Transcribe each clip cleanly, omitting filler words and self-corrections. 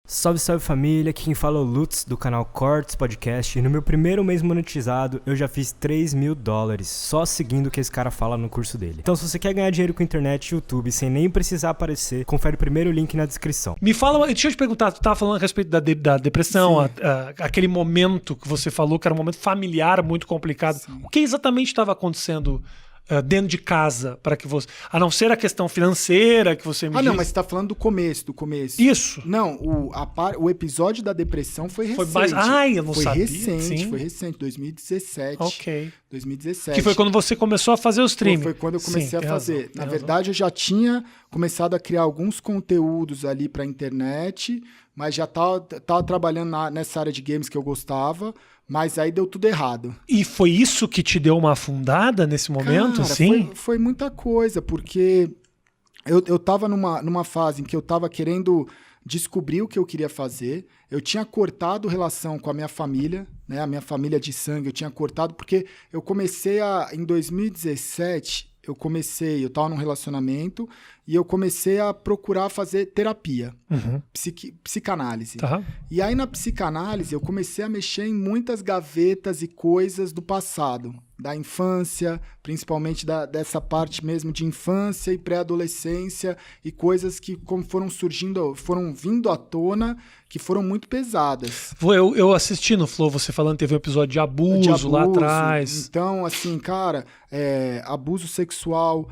Salve, salve família, aqui quem fala é o Lutz do canal Cortes Podcast e no meu primeiro mês monetizado eu já fiz $3.000 só seguindo o que esse cara fala no curso dele. Então se você quer ganhar dinheiro com internet e YouTube sem nem precisar aparecer, confere o primeiro link na descrição. Me fala, deixa eu te perguntar, tu tava falando a respeito da depressão, aquele momento que você falou que era um momento familiar muito complicado. Sim. O que exatamente estava acontecendo dentro de casa para que você... A não ser a questão financeira que você me disse. Não, mas você tá falando do começo. Isso. Não, o episódio da depressão foi recente. Eu não sabia. Foi recente, 2017. Ok. 2017. Que foi quando você começou a fazer o streaming. Foi quando eu comecei a fazer. Na verdade, eu já tinha começado a criar alguns conteúdos ali pra internet, mas já tava trabalhando nessa área de games que eu gostava. Mas aí deu tudo errado. E foi isso que te deu uma afundada nesse momento? Cara, sim? Foi muita coisa, porque eu tava numa fase em que eu tava querendo descobrir o que eu queria fazer. Eu tinha cortado relação com a minha família, né? A minha família de sangue, eu tinha cortado, porque eu comecei em 2017, eu tava num relacionamento e eu comecei a procurar fazer terapia, psicanálise. Tá. E aí na psicanálise eu comecei a mexer em muitas gavetas e coisas do passado, da infância, principalmente dessa parte mesmo de infância e pré-adolescência e coisas que como foram vindo à tona, que foram muito pesadas. Eu assisti no Flow você falando, teve um episódio de abuso lá atrás. Então, assim, cara, abuso sexual,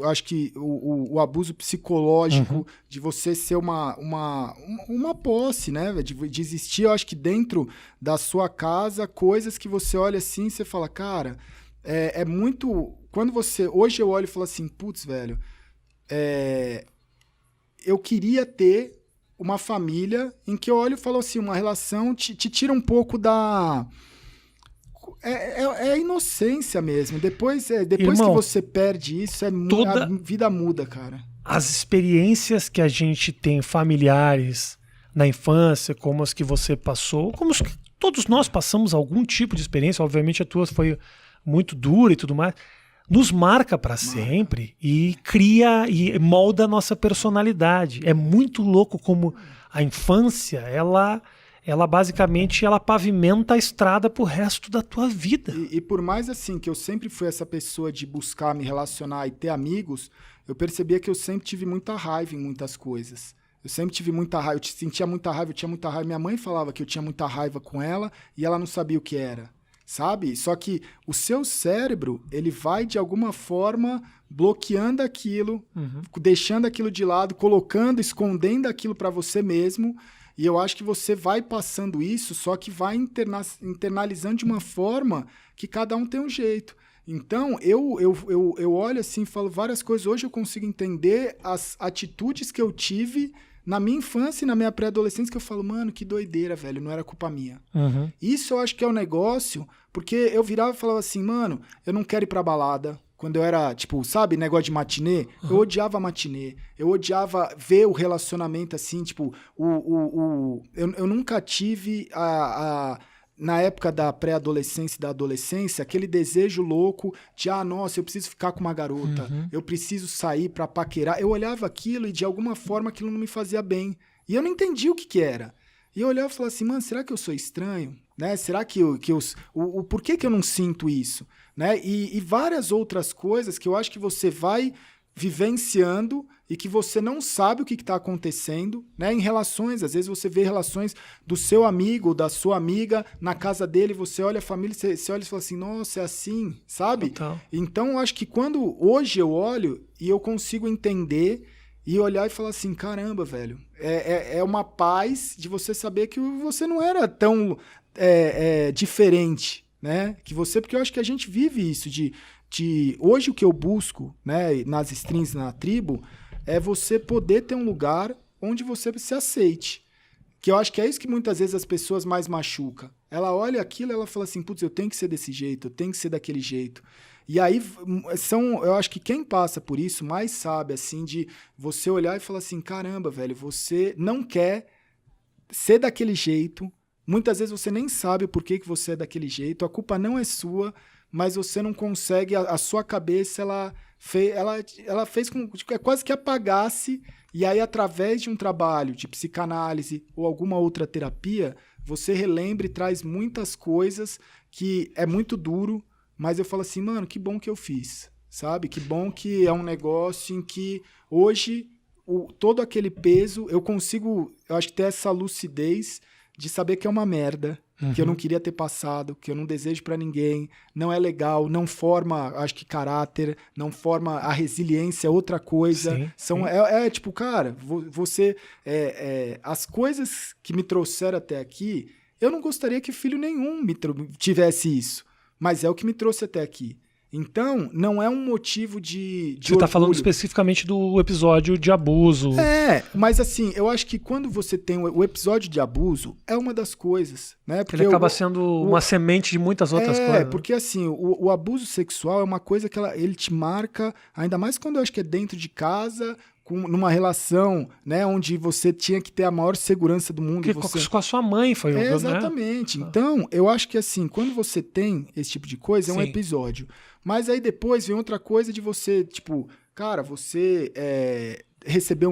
acho que o abuso psicológico, de você ser uma posse, né? De existir, eu acho que dentro da sua casa, coisas que você olha assim e você fala, cara, é muito... Hoje eu olho e falo assim, putz, velho, eu queria ter uma família em que eu olho e falo assim, uma relação te tira um pouco da... É a inocência mesmo. Depois Irmão, que você perde isso, a vida muda, cara. As experiências que a gente tem familiares na infância, como as que você passou, como todos nós passamos algum tipo de experiência, obviamente a tua foi muito dura e tudo mais, nos marca para sempre e cria e molda a nossa personalidade. É muito louco como a infância, ela basicamente pavimenta a estrada pro resto da tua vida. E por mais assim que eu sempre fui essa pessoa de buscar me relacionar e ter amigos, eu percebia que eu sempre tive muita raiva em muitas coisas. Eu sempre tive muita raiva, eu sentia muita raiva, eu tinha muita raiva. Minha mãe falava que eu tinha muita raiva com ela e ela não sabia o que era, sabe? Só que o seu cérebro, ele vai de alguma forma bloqueando aquilo, deixando aquilo de lado, escondendo aquilo para você mesmo. E eu acho que você vai passando isso, só que vai internalizando de uma forma que cada um tem um jeito. Então, eu olho assim, falo várias coisas. Hoje eu consigo entender as atitudes que eu tive na minha infância e na minha pré-adolescência, que eu falo, mano, que doideira, velho, não era culpa minha. Isso eu acho que é um negócio, porque eu virava e falava assim, mano, eu não quero ir pra balada. Quando eu era, tipo, sabe, negócio de matinê, eu odiava matinê. Eu odiava ver o relacionamento assim, tipo, eu nunca tive na época da pré-adolescência e da adolescência, aquele desejo louco de, nossa, eu preciso ficar com uma garota, eu preciso sair pra paquerar. Eu olhava aquilo e, de alguma forma, aquilo não me fazia bem. E eu não entendia o que era. E eu olhava e falava assim, mano, será que eu sou estranho? Né? Será que por que eu não sinto isso? Né? E várias outras coisas que eu acho que você vai vivenciando e que você não sabe o que está acontecendo, né? Em relações, às vezes você vê relações do seu amigo, da sua amiga, na casa dele, você olha a família, você olha e fala assim, nossa, é assim, sabe? Total. Então, eu acho que hoje eu olho e eu consigo entender e olhar e falar assim, caramba, velho, é uma paz de você saber que você não era tão diferente, né? Porque eu acho que a gente vive isso hoje o que eu busco, né, nas streams, na tribo, é você poder ter um lugar onde você se aceite. Que eu acho que é isso que muitas vezes as pessoas mais machucam. Ela olha aquilo e ela fala assim, putz, eu tenho que ser desse jeito, eu tenho que ser daquele jeito. E aí, eu acho que quem passa por isso mais sabe, assim, de você olhar e falar assim, caramba, velho, você não quer ser daquele jeito. Muitas vezes você nem sabe o porquê que você é daquele jeito, a culpa não é sua, mas você não consegue, a sua cabeça, ela fez com que quase que apagasse, e aí através de um trabalho de psicanálise ou alguma outra terapia, você relembra e traz muitas coisas que é muito duro, mas eu falo assim, mano, que bom que eu fiz, sabe? Que bom que é um negócio em que hoje todo aquele peso, eu acho que ter essa lucidez de saber que é uma merda, que eu não queria ter passado, que eu não desejo pra ninguém, não é legal, não forma, acho que caráter, não forma a resiliência, é outra coisa. Sim. Tipo, cara, você... as coisas que me trouxeram até aqui, eu não gostaria que filho nenhum tivesse isso, mas é o que me trouxe até aqui. Então, não é um motivo de Você está falando orgulho. especificamente do episódio de abuso. Mas assim, eu acho que quando você tem o episódio de abuso, é uma das coisas, né? Porque ele acaba sendo uma semente de muitas outras coisas. Porque assim, o abuso sexual é uma coisa que ele te marca, ainda mais quando eu acho que é dentro de casa, numa relação, né, onde você tinha que ter a maior segurança do mundo. Com a sua mãe foi exatamente. Né? Então, eu acho que assim, quando você tem esse tipo de coisa, é um episódio. Mas aí depois vem outra coisa de você, tipo, cara, você receber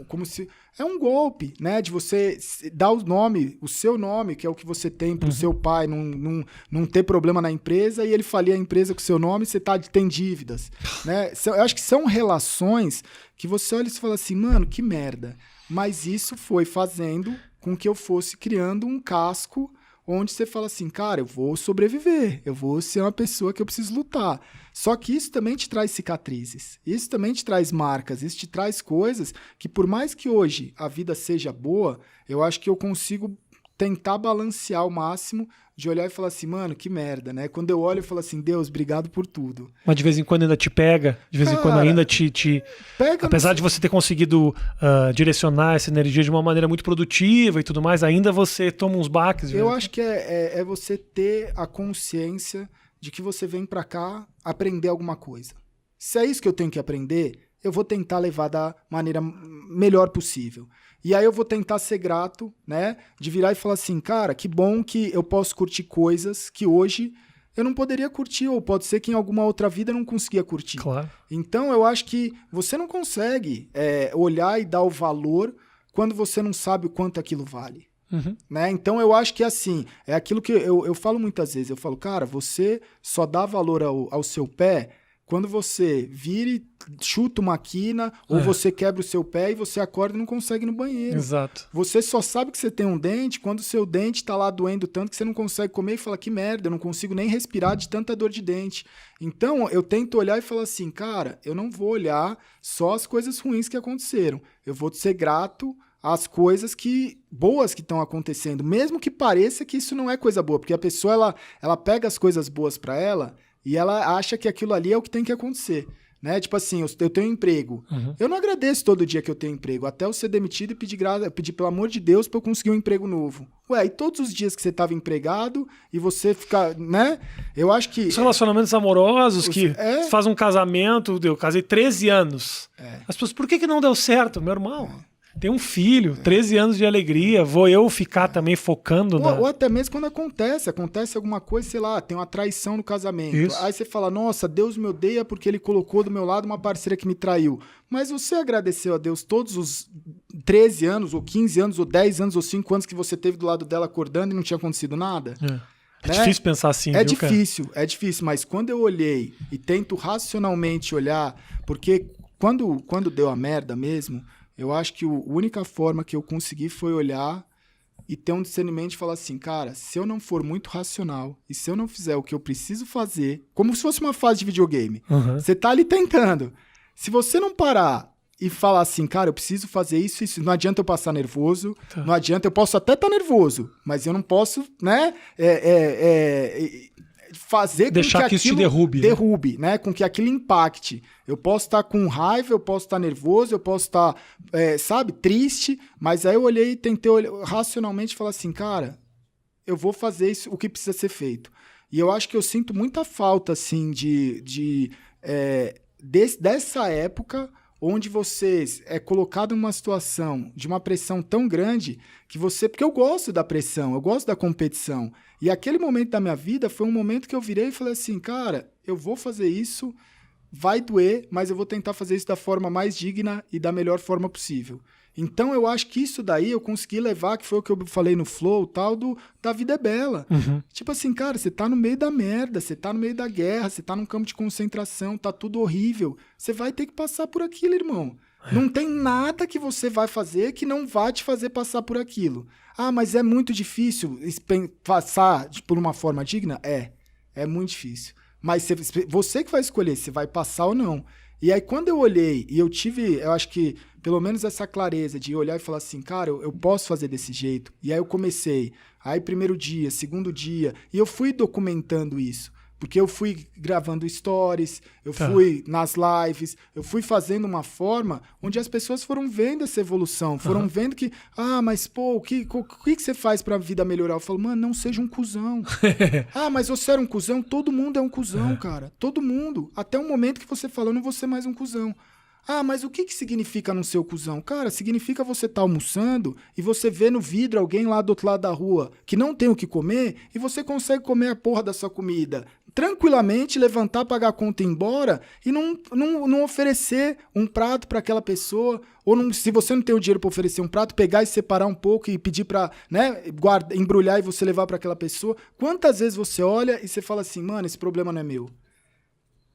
como se... É um golpe, né? De você dar o seu nome, que é o que você tem pro seu pai, não ter problema na empresa, e ele falir a empresa com o seu nome, você tem dívidas, né? Eu acho que são relações que você olha e fala assim, mano, que merda. Mas isso foi fazendo com que eu fosse criando um casco onde você fala assim, cara, eu vou sobreviver, eu vou ser uma pessoa que eu preciso lutar. Só que isso também te traz cicatrizes, isso também te traz marcas, isso te traz coisas que por mais que hoje a vida seja boa, eu acho que eu consigo tentar balancear ao máximo de olhar e falar assim, mano, que merda, né? Quando eu olho, eu falo assim, Deus, obrigado por tudo. Mas de vez em quando ainda te pega, de vez em quando ainda te... Pega, apesar de você ter conseguido direcionar essa energia de uma maneira muito produtiva e tudo mais, ainda você toma uns baques. Eu acho que é você ter a consciência de que você vem pra cá aprender alguma coisa. Se é isso que eu tenho que aprender, eu vou tentar levar da maneira melhor possível. E aí eu vou tentar ser grato, né? De virar e falar assim, cara, que bom que eu posso curtir coisas que hoje eu não poderia curtir, ou pode ser que em alguma outra vida eu não conseguia curtir. Claro. Então eu acho que você não consegue olhar e dar o valor quando você não sabe o quanto aquilo vale. Né? Então eu acho que assim, é aquilo que eu falo muitas vezes, eu falo, cara, você só dá valor ao seu pé quando você vira e chuta uma quina, ou você quebra o seu pé e você acorda e não consegue ir no banheiro. Exato. Você só sabe que você tem um dente quando o seu dente tá lá doendo tanto que você não consegue comer e fala, que merda, eu não consigo nem respirar de tanta dor de dente. Então, eu tento olhar e falar assim, cara, eu não vou olhar só as coisas ruins que aconteceram. Eu vou ser grato às coisas boas que estão acontecendo, mesmo que pareça que isso não é coisa boa, porque a pessoa, ela pega as coisas boas para ela e ela acha que aquilo ali é o que tem que acontecer, né? Tipo assim, eu tenho um emprego. Eu não agradeço todo dia que eu tenho emprego, até eu ser demitido e pedir pelo amor de Deus para eu conseguir um emprego novo. Ué, e todos os dias que você estava empregado e você fica, né? Eu acho que... Os relacionamentos amorosos que faz um casamento, eu casei 13 anos. As pessoas, por que não deu certo, meu irmão? Tem um filho, 13 anos de alegria, vou eu ficar também focando ou até mesmo quando acontece alguma coisa, sei lá, tem uma traição no casamento. Isso. Aí você fala, nossa, Deus me odeia porque ele colocou do meu lado uma parceira que me traiu. Mas você agradeceu a Deus todos os 13 anos, ou 15 anos, ou 10 anos, ou 5 anos que você teve do lado dela acordando e não tinha acontecido nada? É difícil pensar assim, é difícil, mas quando eu olhei e tento racionalmente olhar, porque quando deu a merda mesmo, eu acho que a única forma que eu consegui foi olhar e ter um discernimento e falar assim, cara, se eu não for muito racional e se eu não fizer o que eu preciso fazer, como se fosse uma fase de videogame, você tá ali tentando. Se você não parar e falar assim, cara, eu preciso fazer isso, não adianta eu passar nervoso, não adianta, eu posso até estar nervoso, mas eu não posso, né, fazer deixar com que isso aquilo te derrube, né? Com que aquilo impacte. Eu posso estar com raiva, eu posso estar nervoso, eu posso estar, triste, mas aí eu olhei e tentei racionalmente falar assim, cara, eu vou fazer isso, o que precisa ser feito. E eu acho que eu sinto muita falta, assim, dessa época onde você é colocado numa situação de uma pressão tão grande que você... Porque eu gosto da pressão, eu gosto da competição. E aquele momento da minha vida foi um momento que eu virei e falei assim, cara, eu vou fazer isso, vai doer, mas eu vou tentar fazer isso da forma mais digna e da melhor forma possível. Então, eu acho que isso daí eu consegui levar, que foi o que eu falei no Flow, tal, da vida é bela. Tipo assim, cara, você tá no meio da merda, você tá no meio da guerra, você tá num campo de concentração, tá tudo horrível. Você vai ter que passar por aquilo, irmão. Não tem nada que você vai fazer que não vai te fazer passar por aquilo. Ah, mas é muito difícil passar por uma forma digna? É muito difícil. Mas você que vai escolher se vai passar ou não. E aí, quando eu olhei e eu tive, eu acho que pelo menos essa clareza de olhar e falar assim, cara, eu posso fazer desse jeito. E aí eu comecei. Aí primeiro dia, segundo dia, e eu fui documentando isso. Porque eu fui gravando stories, eu fui nas lives, eu fui fazendo uma forma onde as pessoas foram vendo essa evolução, foram vendo que, mas pô, o que você faz pra vida melhorar? Eu falo, mano, não seja um cuzão. Mas você era um cuzão? Todo mundo é um cuzão, cara. Todo mundo. Até o momento que você fala, eu não vou ser mais um cuzão. Mas o que significa não ser o cuzão? Cara, significa você estar almoçando e você vê no vidro alguém lá do outro lado da rua que não tem o que comer e você consegue comer a porra da sua comida tranquilamente, levantar, pagar a conta e ir embora e não oferecer um prato para aquela pessoa ou não, se você não tem o dinheiro para oferecer um prato, pegar e separar um pouco e pedir para, né, embrulhar e você levar para aquela pessoa. Quantas vezes você olha e você fala assim, mano, esse problema não é meu?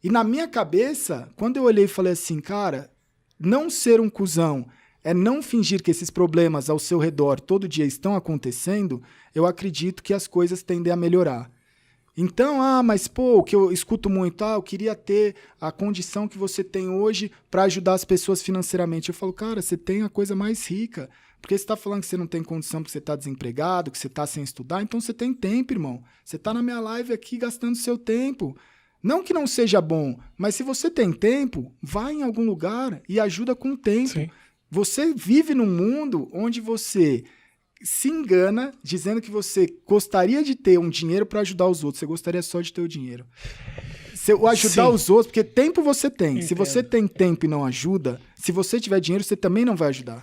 E na minha cabeça, quando eu olhei e falei assim, cara, não ser um cuzão é não fingir que esses problemas ao seu redor todo dia estão acontecendo, eu acredito que as coisas tendem a melhorar. Então, mas pô, o que eu escuto muito, eu queria ter a condição que você tem hoje para ajudar as pessoas financeiramente. Eu falo, cara, você tem a coisa mais rica. Porque você está falando que você não tem condição porque você está desempregado, que você está sem estudar, então você tem tempo, irmão. Você está na minha live aqui gastando seu tempo. Não que não seja bom, mas se você tem tempo, vai em algum lugar e ajuda com o tempo. Sim. Você vive num mundo onde você se engana dizendo que você gostaria de ter um dinheiro para ajudar os outros. Você gostaria só de ter o dinheiro. Ajudar os outros, porque tempo você tem. Entendo. Se você tem tempo e não ajuda, se você tiver dinheiro, você também não vai ajudar.